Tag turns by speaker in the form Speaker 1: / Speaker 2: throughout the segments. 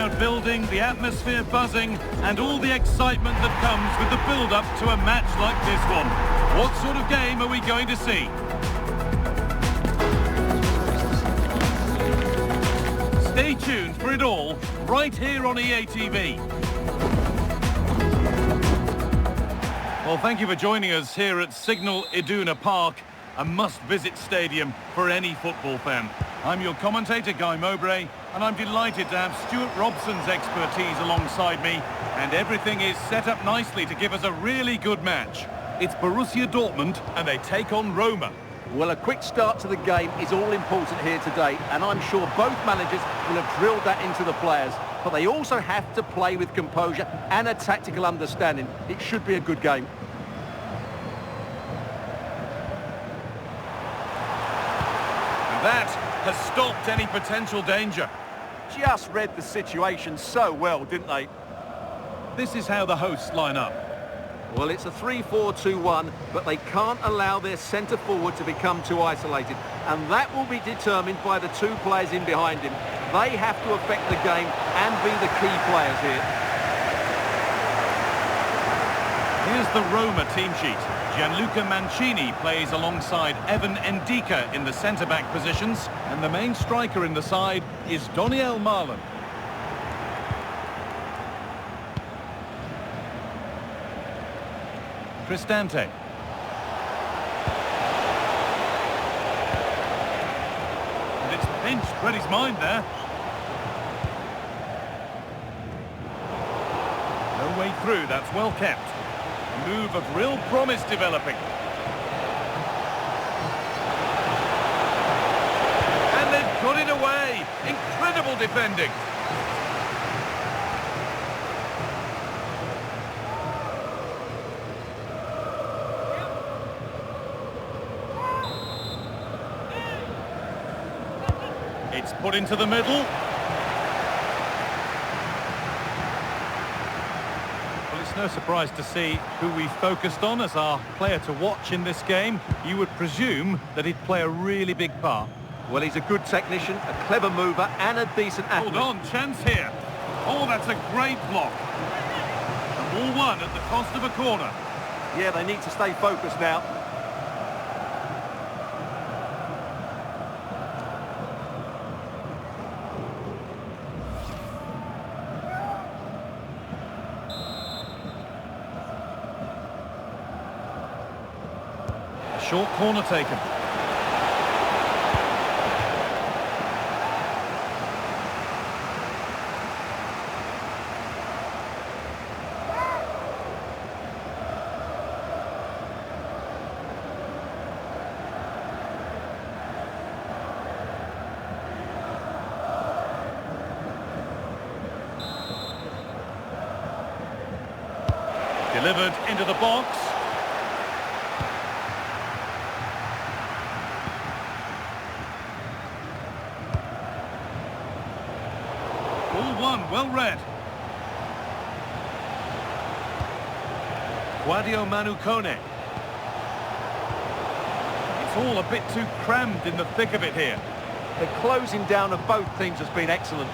Speaker 1: crowd building, the atmosphere buzzing, and all the excitement that comes with the build-up to a match like this one. What sort of game are we going to see? Stay tuned for it all, right here on EA TV. Well, thank you for joining us here at Signal Iduna Park, a must-visit stadium for any football fan. I'm your commentator, Guy Mowbray, and I'm delighted to have Stuart Robson's expertise alongside me, and everything is set up nicely to give us a really good match. It's Borussia Dortmund, and they take on Roma.
Speaker 2: Well, a quick start to the game is all important here today, and I'm sure both managers will have drilled that into the players. But they also have to play with composure and a tactical understanding. It should be a good game.
Speaker 1: And that has stopped any potential danger.
Speaker 2: Just read the situation so well, didn't they?
Speaker 1: This is how the hosts line up.
Speaker 2: Well, it's a 3-4-2-1, but they can't allow their centre forward to become too isolated. And that will be determined by the two players in behind him. They have to affect the game and be the key players here.
Speaker 1: Here's the Roma team sheet. Gianluca Mancini plays alongside Evan Ndika in the centre-back positions. And the main striker in the side is Doniel Marlon. Cristante. And it's pinched, read his mind there. No way through, that's well kept. A move of real promise developing. And they've got it away. Incredible defending. It's put into the middle. Well, it's no surprise to see who we focused on as our player to watch in this game. You would presume that he'd play a really big part.
Speaker 2: Well, he's a good technician, a clever mover, and a decent athlete.
Speaker 1: Hold on, chance here. Oh, that's a great block. And ball won at the cost of a corner.
Speaker 2: Yeah, they need to stay focused now.
Speaker 1: Short corner taken. Delivered into the box. Well read. Guadio Manu Kone. It's all a bit too crammed in the thick of it here.
Speaker 2: The closing down of both teams has been excellent.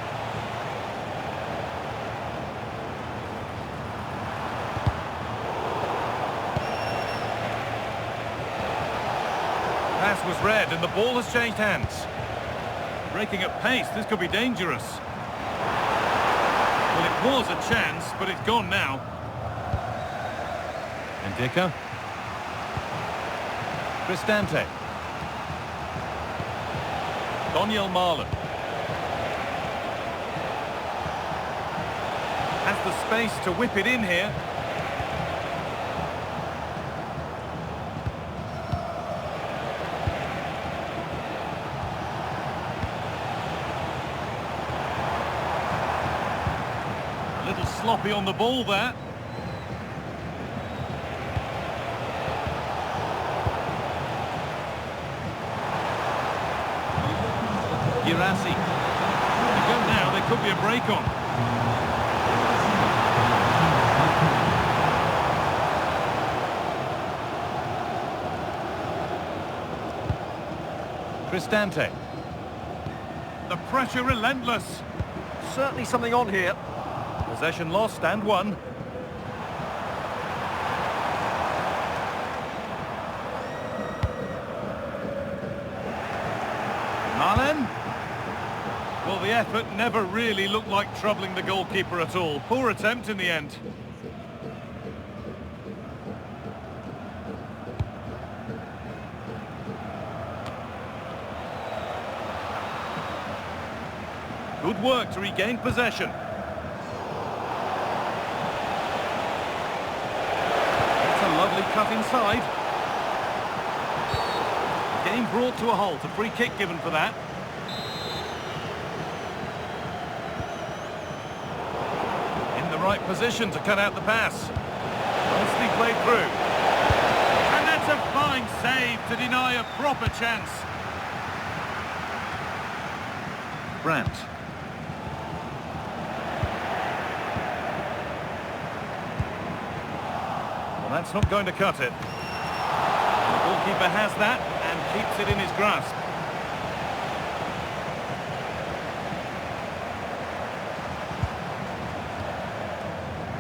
Speaker 1: Pass was read and the ball has changed hands. Breaking at pace, this could be dangerous. Well, it was a chance, but it's gone now. Ndika. Cristante. Doniel Marlon. Has the space to whip it in here. A little sloppy on the ball there. Girassi. They go now, there could be a break on. Cristante. The pressure relentless.
Speaker 2: certainly something on here.
Speaker 1: Possession lost and won. Malen. Well, the effort never really looked like troubling the goalkeeper at all. Poor attempt in the end. Good work to regain possession. It's a lovely cut inside. Game brought to a halt. A free kick given for that. In the right position to cut out the pass. Nicely played through. And that's a fine save to deny a proper chance. Brandt. Well, that's not going to cut it. The goalkeeper has that and keeps it in his grasp.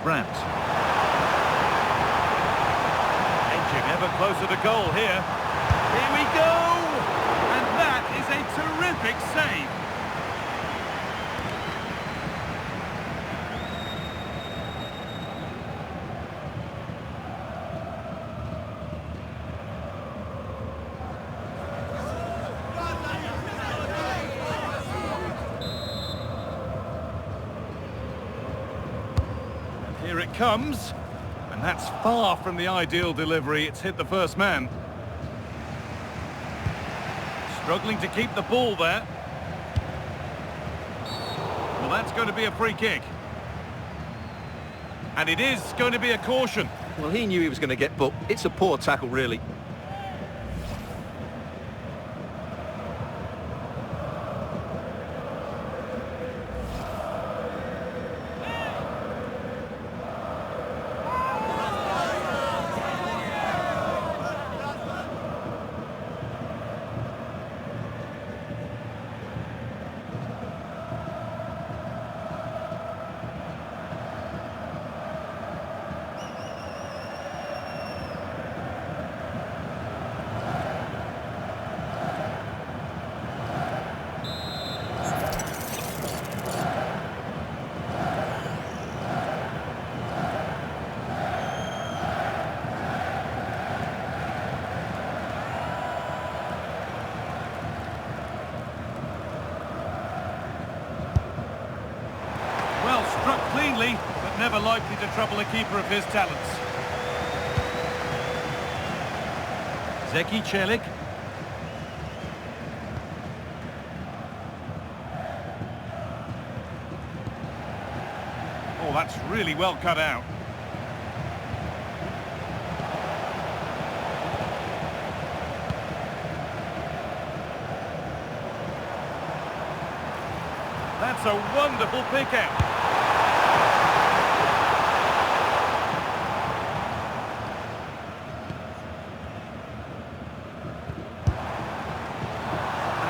Speaker 1: Brandt. Edging ever closer to goal here. Here we go! And that is a terrific save. Here it comes, and that's far from the ideal delivery. It's hit the first man. Struggling to keep the ball there. Well, that's going to be a free kick. And it is going to be a caution.
Speaker 2: Well, he knew he was going to get booked. It's a poor tackle, really.
Speaker 1: Struck cleanly, but never likely to trouble a keeper of his talents. Zeki Celik. Oh, that's really well cut out. That's a wonderful pick out.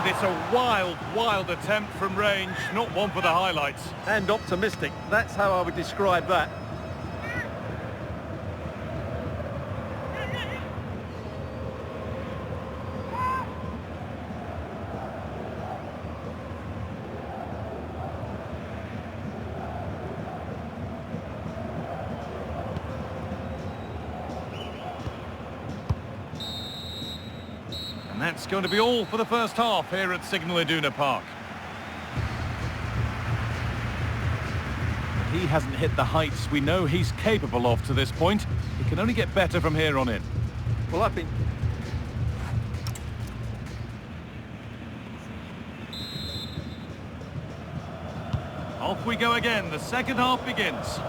Speaker 1: It's a wild, wild attempt from range, not one for the highlights.
Speaker 2: And optimistic. That's how I would describe that.
Speaker 1: And that's going to be all for the first half here at Signal Iduna Park. He hasn't hit the heights we know he's capable of to this point. He can only get better from here on in.
Speaker 2: Well, I think...
Speaker 1: Off we go again. The second half begins.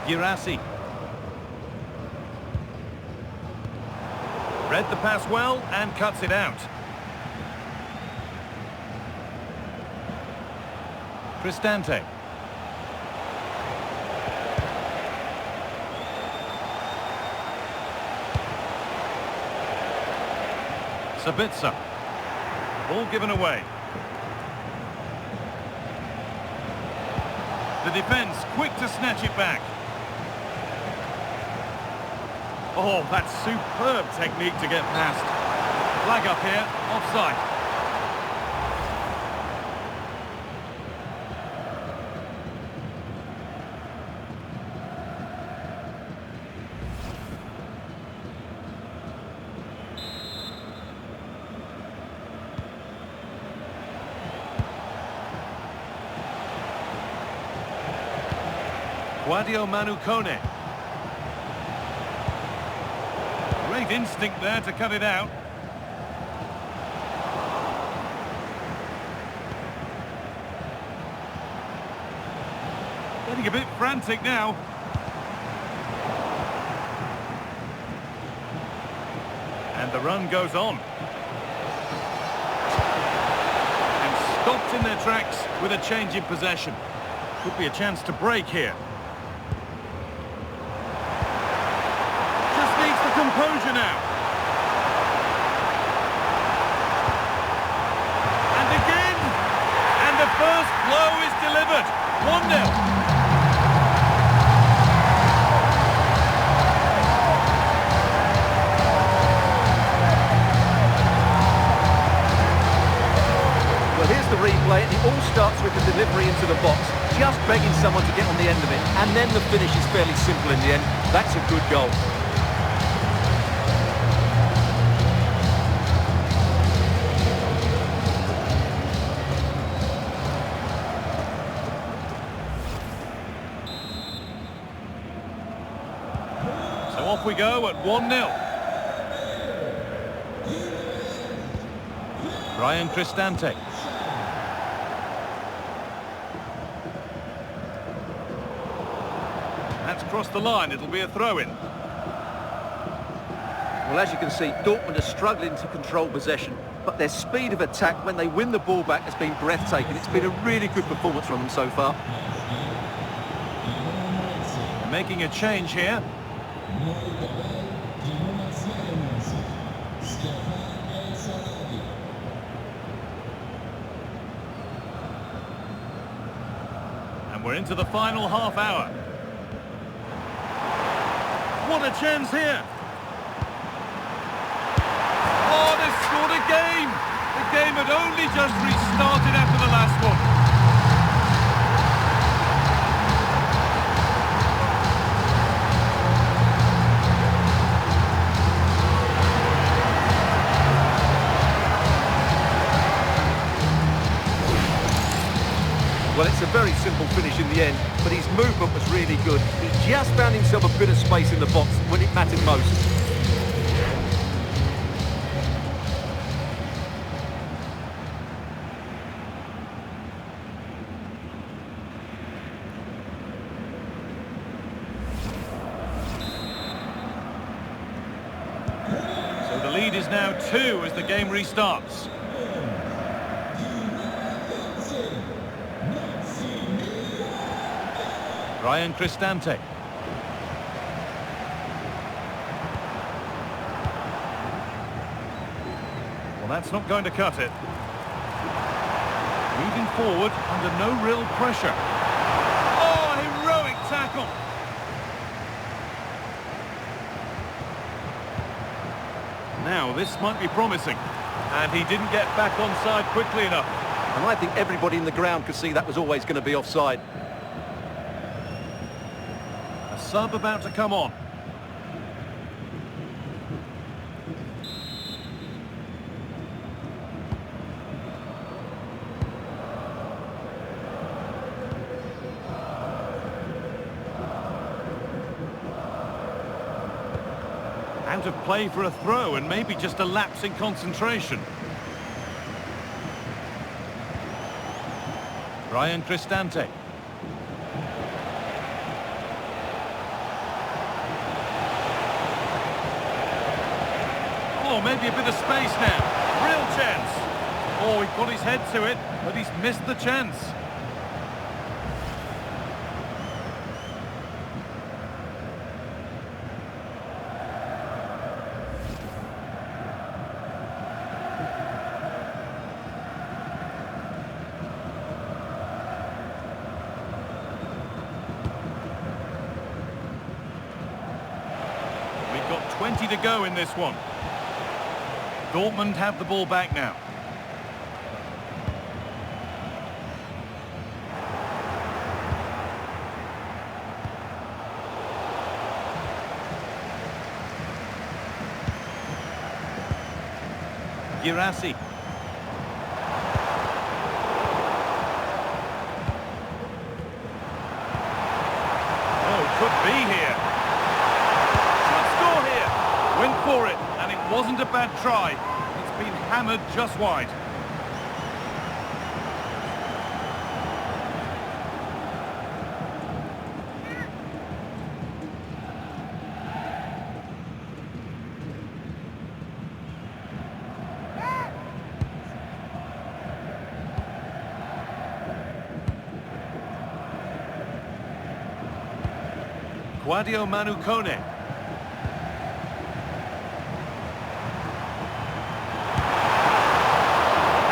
Speaker 1: Girassi. Read the pass well and cuts it out. Cristante. Sabitzer. Ball given away. The defence quick to snatch it back. Oh, that's superb technique to get past. Flag up here, offside. Guadio Manukone. Great instinct there to cut it out. Getting a bit frantic now. And the run goes on. And stopped in their tracks with a change in possession. Could be a chance to break here. Composure now. And again. And the first blow is delivered. 1-0.
Speaker 2: Well, here's the replay, and it all starts with the delivery into the box. Just begging someone to get on the end of it. And then the finish is fairly simple in the end. That's a good goal.
Speaker 1: Off we go at 1-0. Brian Cristante. That's crossed the line. It'll be a throw-in.
Speaker 2: Well, as you can see, Dortmund are struggling to control possession, but their speed of attack when they win the ball back has been breathtaking. It's been a really good performance from them so far.
Speaker 1: Making a change here. And we're into the final half hour. What a chance here! Oh, they've scored again! The game had only just restarted after the last one.
Speaker 2: Well, it's a very simple finish in the end, but his movement was really good. He just found himself a bit of space in the box when it mattered most.
Speaker 1: So the lead is now 2 as the game restarts. Brian Cristante. Well, that's not going to cut it. Moving forward under no real pressure. Oh, heroic tackle. Now, this might be promising. And he didn't get back onside quickly enough.
Speaker 2: And I think everybody in the ground could see that was always going to be offside.
Speaker 1: Sub about to come on. Out of play for a throw and maybe just a lapse in concentration. Brian Cristante. Oh, maybe a bit of space now. Real chance. Oh, he got his head to it, but he's missed the chance. 20 to go in this one. Dortmund have the ball back now. Girassi. Oh, could be here. Should score here. Went for it, and it wasn't a bad try. It's been hammered just wide. Guadio Manu Kone.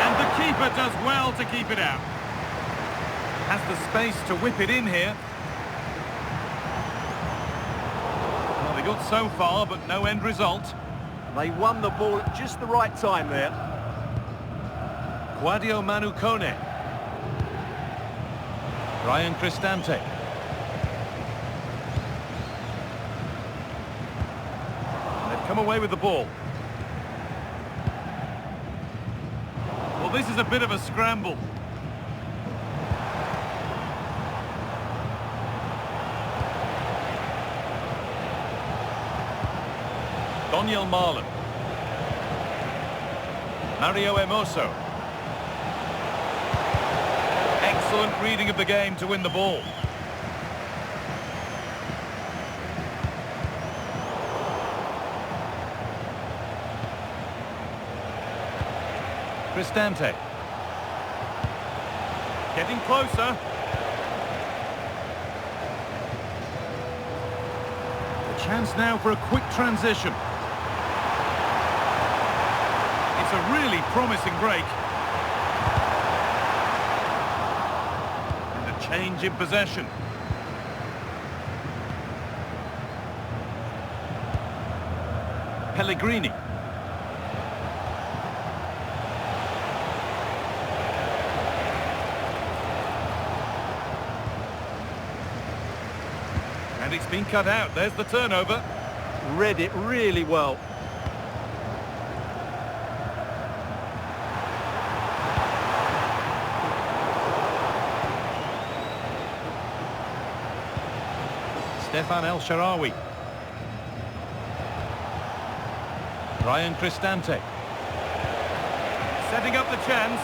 Speaker 1: And the keeper does well to keep it out. Has the space to whip it in here. Well, they got so far, but no end result.
Speaker 2: They won the ball at just the right time there.
Speaker 1: Guadio Manu Kone. Ryan Cristante. Come away with the ball. Well, this is a bit of a scramble. Daniel Marlon. Mario Hermoso. Excellent reading of the game to win the ball. Cristante. Getting closer. A chance now for a quick transition. It's a really promising break. And a change in possession. Pellegrini. And it's been cut out. There's the turnover.
Speaker 2: Read it really well.
Speaker 1: Stefan El Shaarawy. Ryan Cristante. Setting up the chance.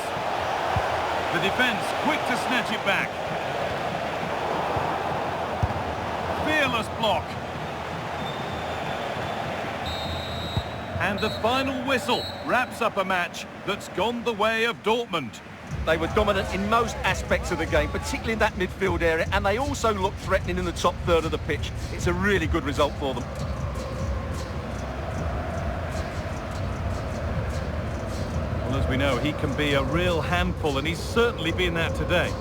Speaker 1: The defence quick to snatch it back. Fearless block. And the final whistle wraps up a match that's gone the way of Dortmund.
Speaker 2: They were dominant in most aspects of the game, particularly in that midfield area, and they also looked threatening in the top third of the pitch. It's a really good result for them.
Speaker 1: Well, as we know, he can be a real handful, and he's certainly been that today.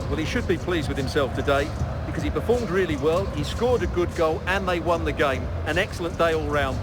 Speaker 2: Well, he should be pleased with himself today, because he performed really well, he scored a good goal, and they won the game. An excellent day all round.